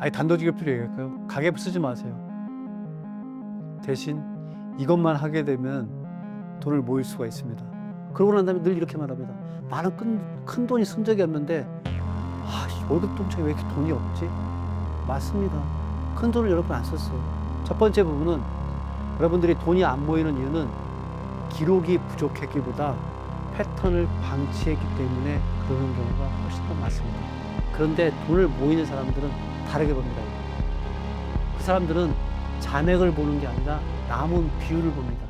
아니 단도직입 필요 얘기할까요? 가계부 쓰지 마세요. 대신 이것만 하게 되면 돈을 모을 수가 있습니다. 그러고 난 다음에 늘 이렇게 말합니다. 나는 큰 돈이 쓴 적이 없는데 월급 통장에 왜 이렇게 돈이 없지? 맞습니다. 큰 돈을 여러분 안 썼어요. 첫 번째 부분은 여러분들이 돈이 안 모이는 이유는 기록이 부족했기보다 패턴을 방치했기 때문에 그러는 경우가 훨씬 더 많습니다. 그런데 돈을 모이는 사람들은 다르게 봅니다. 그 사람들은 잔액을 보는 게 아니라 남은 비율을 봅니다.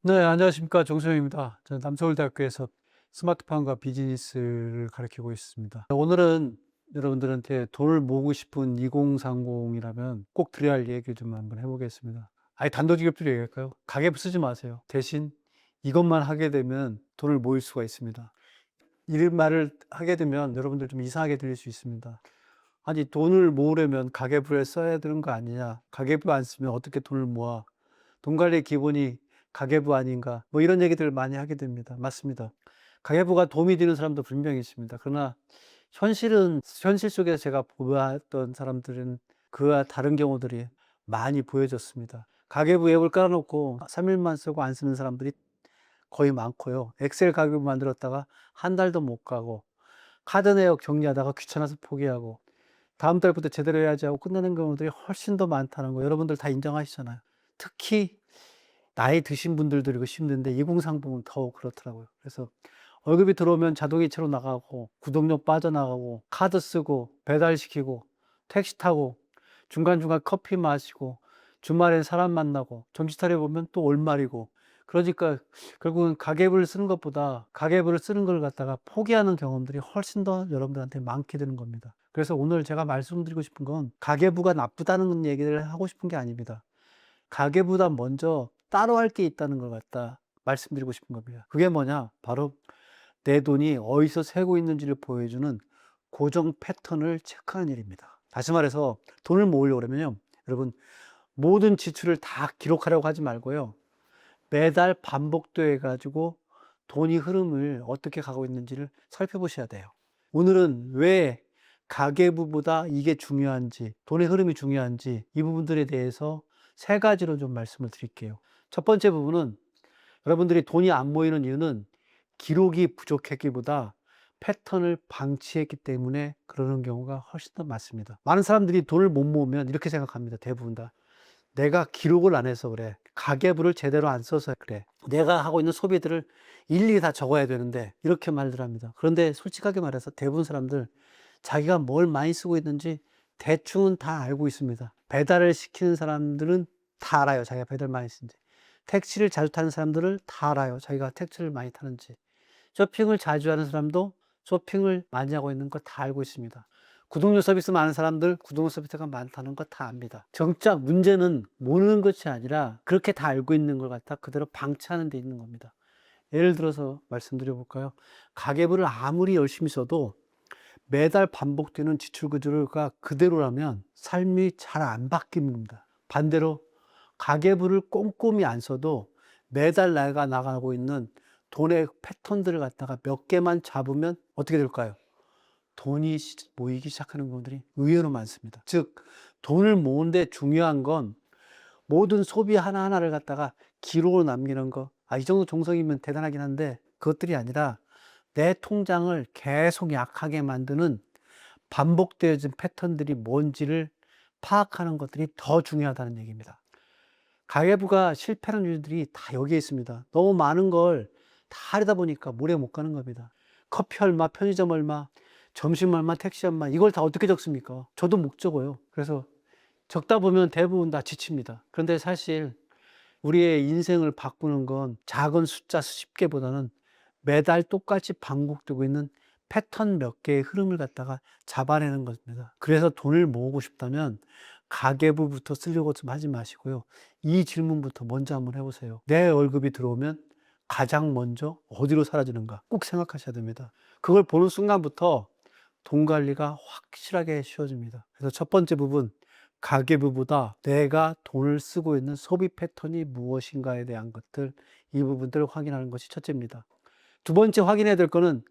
네, 안녕하십니까. 정수영입니다. 저는 남서울대학교에서 스마트팜과 비즈니스를 가르치고 있습니다. 오늘은 여러분들한테 돈을 모으고 싶은 2030이라면 꼭 드려야 할 얘기 좀 한번 해보겠습니다. 아예 단도직입적으로 얘기할까요? 가계부 쓰지 마세요. 대신 이것만 하게 되면 돈을 모을 수가 있습니다. 이런 말을 하게 되면 여러분들 좀 이상하게 들릴 수 있습니다. 아니, 돈을 모으려면 가계부에 써야 되는 거 아니냐? 가계부 안 쓰면 어떻게 돈을 모아? 돈 관리 기본이 가계부 아닌가? 뭐 이런 얘기들을 많이 하게 됩니다. 맞습니다. 가계부가 도움이 되는 사람도 분명히 있습니다. 그러나 현실 속에서 제가 보았던 사람들은 그와 다른 경우들이 많이 보여졌습니다. 가계부 앱을 깔아놓고 3일만 쓰고 안 쓰는 사람들이 거의 많고요. 엑셀 가계부 만들었다가 한 달도 못 가고, 카드 내역 정리하다가 귀찮아서 포기하고, 다음 달부터 제대로 해야지 하고 끝나는 경우들이 훨씬 더 많다는 거 여러분들 다 인정하시잖아요. 특히 나이 드신 분들도 이거 힘든데 2030은 더욱 그렇더라고요. 그래서 월급이 들어오면 자동이체로 나가고, 구독료 빠져나가고, 카드 쓰고, 배달시키고, 택시 타고, 중간중간 커피 마시고, 주말엔 사람 만나고, 정신 차려보면 또 월말이고, 그러니까 결국은 가계부를 쓰는 것보다 가계부를 쓰는 걸 갖다가 포기하는 경험들이 훨씬 더 여러분들한테 많게 되는 겁니다. 그래서 오늘 제가 말씀드리고 싶은 건 가계부가 나쁘다는 얘기를 하고 싶은 게 아닙니다. 가계부보다 먼저 따로 할 게 있다는 걸 갖다 말씀드리고 싶은 겁니다. 그게 뭐냐? 바로 내 돈이 어디서 새고 있는지를 보여주는 고정 패턴을 체크하는 일입니다. 다시 말해서 돈을 모으려고 그러면요, 여러분, 모든 지출을 다 기록하려고 하지 말고요, 매달 반복돼 가지고 돈이 흐름을 어떻게 가고 있는지를 살펴보셔야 돼요. 오늘은 왜 가계부보다 이게 중요한지, 돈의 흐름이 중요한지, 이 부분들에 대해서 세 가지로 좀 말씀을 드릴게요. 첫 번째 부분은 여러분들이 돈이 안 모이는 이유는 기록이 부족했기보다 패턴을 방치했기 때문에 그러는 경우가 훨씬 더 많습니다. 많은 사람들이 돈을 못 모으면 이렇게 생각합니다. 대부분 다. 내가 기록을 안 해서 그래. 가계부를 제대로 안 써서 그래. 내가 하고 있는 소비들을 일일이 다 적어야 되는데, 이렇게 말들 합니다. 그런데 솔직하게 말해서 대부분 사람들 자기가 뭘 많이 쓰고 있는지 대충은 다 알고 있습니다. 배달을 시키는 사람들은 다 알아요. 자기가 배달 많이 쓰는지. 택시를 자주 타는 사람들은 다 알아요. 자기가 택시를 많이 타는지. 쇼핑을 자주 하는 사람도 쇼핑을 많이 하고 있는 거 다 알고 있습니다. 구독료 서비스 많은 사람들 구독료 서비스가 많다는 거 다 압니다. 정작 문제는 모르는 것이 아니라 그렇게 다 알고 있는 걸 갖다 그대로 방치하는 데 있는 겁니다. 예를 들어서 말씀드려 볼까요? 가계부를 아무리 열심히 써도 매달 반복되는 지출 구조가 그대로라면 삶이 잘 안 바뀝니다. 반대로 가계부를 꼼꼼히 안 써도 매달 내가 나가고 있는 돈의 패턴들을 갖다가 몇 개만 잡으면 어떻게 될까요? 돈이 모이기 시작하는 경우들이 의외로 많습니다. 즉, 돈을 모으는데 중요한 건 모든 소비 하나하나를 갖다가 기록으로 남기는 거. 이 정도 정성이면 대단하긴 한데 그것들이 아니라 내 통장을 계속 약하게 만드는 반복되어진 패턴들이 뭔지를 파악하는 것들이 더 중요하다는 얘기입니다. 가계부가 실패하는 이유들이 다 여기에 있습니다. 너무 많은 걸 다 하려다 보니까 오래 못 가는 겁니다. 커피 얼마, 편의점 얼마, 점심 얼마, 택시 얼마, 이걸 다 어떻게 적습니까? 저도 못 적어요. 그래서 적다 보면 대부분 다 지칩니다. 그런데 사실 우리의 인생을 바꾸는 건 작은 숫자 수십 개보다는 매달 똑같이 반복되고 있는 패턴 몇 개의 흐름을 갖다가 잡아내는 겁니다. 그래서 돈을 모으고 싶다면 가계부부터 쓰려고 좀 하지 마시고요. 이 질문부터 먼저 한번 해보세요. 내 월급이 들어오면 가장 먼저 어디로 사라지는가 꼭 생각하셔야 됩니다. 그걸 보는 순간부터 돈 관리가 확실하게 쉬워집니다. 그래서 첫 번째 부분, 가계부보다 내가 돈을 쓰고 있는 소비 패턴이 무엇인가에 대한 것들, 이 부분들을 확인하는 것이 첫째입니다. 두 번째 확인해야 될 거는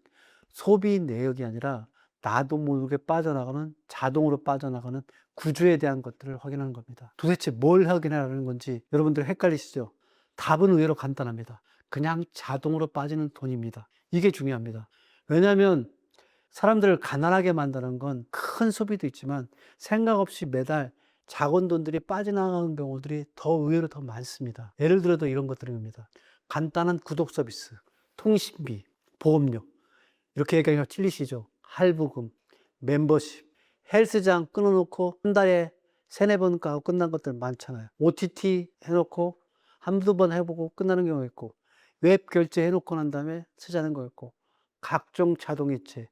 소비 내역이 아니라 나도 모르게 빠져나가는, 자동으로 빠져나가는 구조에 대한 것들을 확인하는 겁니다. 도대체 뭘 확인하는 건지 여러분들 헷갈리시죠? 답은 의외로 간단합니다. 그냥 자동으로 빠지는 돈입니다. 이게 중요합니다. 왜냐하면 사람들을 가난하게 만드는 건 큰 소비도 있지만 생각 없이 매달 작은 돈들이 빠져나가는 경우들이 의외로 더 많습니다. 예를 들어도 이런 것들입니다. 간단한 구독 서비스, 통신비, 보험료. 이렇게 얘기하면 찔리시죠? 할부금, 멤버십, 헬스장 끊어놓고 한 달에 3-4번 가고 끝난 것들 많잖아요. OTT 해놓고 한두 번 해보고 끝나는 경우가 있고, 웹 결제 해놓고 난 다음에 쓰자는 거 있고, 각종 자동이체.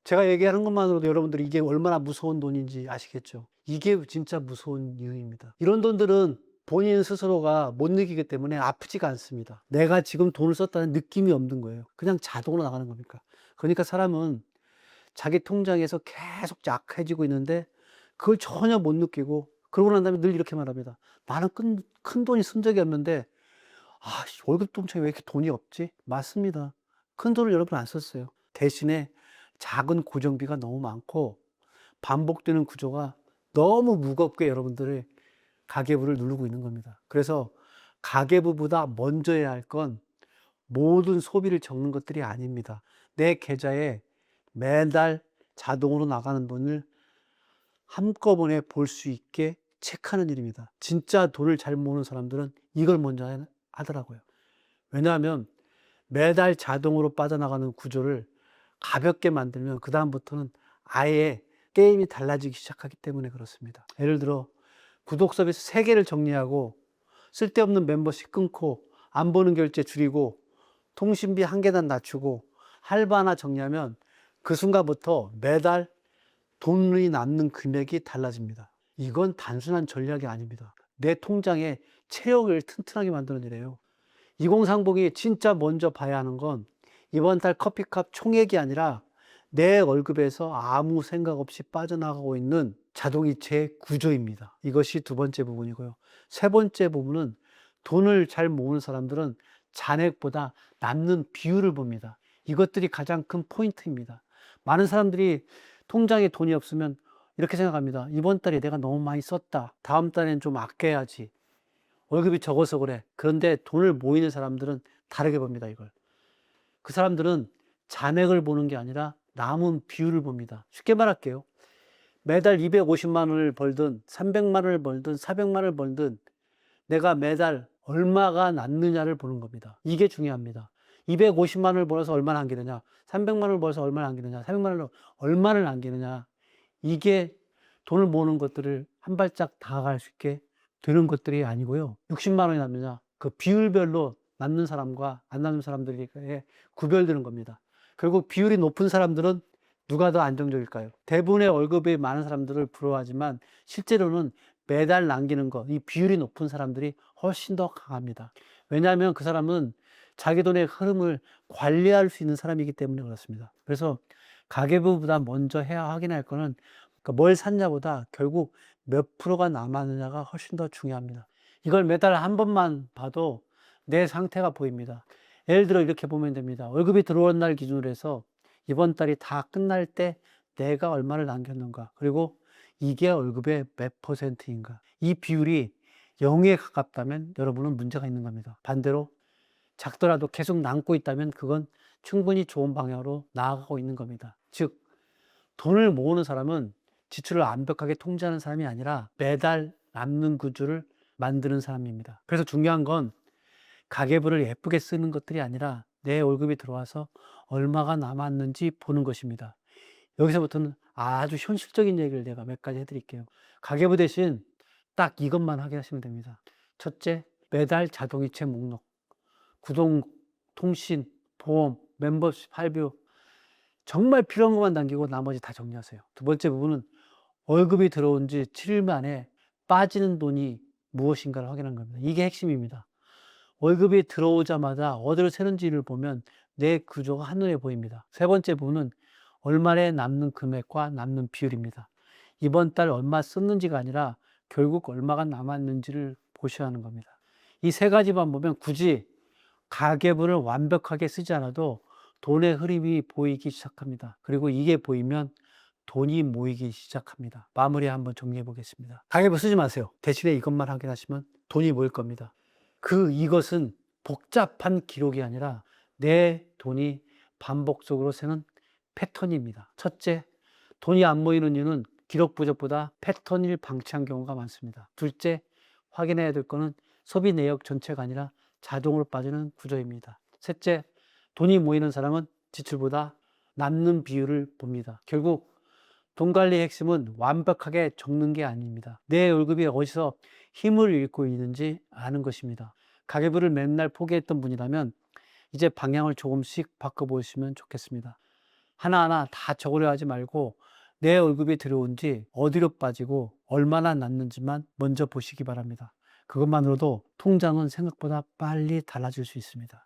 제가 얘기하는 것만으로도 여러분들이 이게 얼마나 무서운 돈인지 아시겠죠? 이게 진짜 무서운 이유입니다. 이런 돈들은 본인 스스로가 못 느끼기 때문에 아프지가 않습니다. 내가 지금 돈을 썼다는 느낌이 없는 거예요. 그냥 자동으로 나가는 겁니까? 그러니까 사람은 자기 통장에서 계속 약해지고 있는데 그걸 전혀 못 느끼고, 그러고 난 다음에 늘 이렇게 말합니다. 나는 큰 돈이 쓴 적이 없는데 월급 통장에 왜 이렇게 돈이 없지? 맞습니다. 큰 돈을 여러분 안 썼어요. 대신에 작은 고정비가 너무 많고 반복되는 구조가 너무 무겁게 여러분들의 가계부를 누르고 있는 겁니다. 그래서 가계부보다 먼저 해야 할 건 모든 소비를 적는 것들이 아닙니다. 내 계좌에 매달 자동으로 나가는 돈을 한꺼번에 볼 수 있게 체크하는 일입니다. 진짜 돈을 잘 모으는 사람들은 이걸 먼저 하더라고요. 왜냐하면 매달 자동으로 빠져나가는 구조를 가볍게 만들면 그다음부터는 아예 게임이 달라지기 시작하기 때문에 그렇습니다. 예를 들어 구독 서비스 3개를 정리하고 쓸데없는 멤버십 끊고 안 보는 결제 줄이고 통신비 1계단 낮추고 할부 하나 정리하면 그 순간부터 매달 돈이 남는 금액이 달라집니다. 이건 단순한 전략이 아닙니다. 내 통장에 체력을 튼튼하게 만드는 일이에요. 2030이 진짜 먼저 봐야 하는 건 이번 달 커피값 총액이 아니라 내 월급에서 아무 생각 없이 빠져나가고 있는 자동이체 구조입니다. 이것이 두 번째 부분이고요. 세 번째 부분은 돈을 잘 모으는 사람들은 잔액보다 남는 비율을 봅니다. 이것들이 가장 큰 포인트입니다. 많은 사람들이 통장에 돈이 없으면 이렇게 생각합니다. 이번 달에 내가 너무 많이 썼다. 다음 달엔 좀 아껴야지. 월급이 적어서 그래. 그런데 돈을 모이는 사람들은 다르게 봅니다, 이걸. 그 사람들은 잔액을 보는 게 아니라 남은 비율을 봅니다. 쉽게 말할게요. 매달 250만 원을 벌든 300만 원을 벌든 400만 원을 벌든 내가 매달 얼마가 남느냐를 보는 겁니다. 이게 중요합니다. 250만 원을 벌어서 얼마나 남기느냐, 300만 원을 벌어서 얼마나 남기느냐, 400만 원을 얼마를 남기느냐, 이게 돈을 모으는 것들을 한 발짝 다가갈 수 있게 되는 것들이 아니고요. 60만 원이 남느냐, 그 비율별로 남는 사람과 안 남는 사람들이 구별되는 겁니다. 결국 비율이 높은 사람들은 누가 더 안정적일까요? 대부분의 월급이 많은 사람들을 부러워하지만 실제로는 매달 남기는 것, 이 비율이 높은 사람들이 훨씬 더 강합니다. 왜냐하면 그 사람은 자기 돈의 흐름을 관리할 수 있는 사람이기 때문에 그렇습니다. 그래서 가계부보다 먼저 해야 확인할 거는 뭘 샀냐보다 결국 몇 프로가 남았느냐가 훨씬 더 중요합니다. 이걸 매달 한 번만 봐도 내 상태가 보입니다. 예를 들어 이렇게 보면 됩니다. 월급이 들어온 날 기준으로 해서 이번 달이 다 끝날 때 내가 얼마를 남겼는가, 그리고 이게 월급의 몇 %인가. 이 비율이 0에 가깝다면 여러분은 문제가 있는 겁니다. 반대로 작더라도 계속 남고 있다면 그건 충분히 좋은 방향으로 나아가고 있는 겁니다. 즉, 돈을 모으는 사람은 지출을 완벽하게 통제하는 사람이 아니라 매달 남는 구조를 만드는 사람입니다. 그래서 중요한 건 가계부를 예쁘게 쓰는 것들이 아니라 내 월급이 들어와서 얼마가 남았는지 보는 것입니다. 여기서부터는 아주 현실적인 얘기를 내가 몇 가지 해드릴게요. 가계부 대신 딱 이것만 확인하시면 됩니다. 첫째, 매달 자동이체 목록, 구독, 통신, 보험, 멤버십, 할부, 정말 필요한 것만 남기고 나머지 다 정리하세요. 두 번째 부분은 월급이 들어온 지 7일 만에 빠지는 돈이 무엇인가를 확인하는 겁니다. 이게 핵심입니다. 월급이 들어오자마자 어디로 새는지를 보면 내 구조가 한눈에 보입니다. 세 번째 부분은 얼마에 남는 금액과 남는 비율입니다. 이번 달 얼마 썼는지가 아니라 결국 얼마가 남았는지를 보셔야 하는 겁니다. 이 세 가지만 보면 굳이 가계부를 완벽하게 쓰지 않아도 돈의 흐름이 보이기 시작합니다. 그리고 이게 보이면 돈이 모이기 시작합니다. 마무리 한번 정리해 보겠습니다. 가계부 쓰지 마세요. 대신에 이것만 확인하시면 돈이 모일 겁니다. 이것은 복잡한 기록이 아니라 내 돈이 반복적으로 새는 패턴입니다. 첫째, 돈이 안 모이는 이유는 기록 부족보다 패턴을 방치한 경우가 많습니다. 둘째, 확인해야 될 거는 소비 내역 전체가 아니라 자동으로 빠지는 구조입니다. 셋째, 돈이 모이는 사람은 지출보다 남는 비율을 봅니다. 결국 돈 관리의 핵심은 완벽하게 적는 게 아닙니다. 내 월급이 어디서 힘을 잃고 있는지 아는 것입니다. 가계부를 맨날 포기했던 분이라면 이제 방향을 조금씩 바꿔보시면 좋겠습니다. 하나하나 다 적으려 하지 말고 내 월급이 들어온지 어디로 빠지고 얼마나 났는지만 먼저 보시기 바랍니다. 그것만으로도 통장은 생각보다 빨리 달라질 수 있습니다.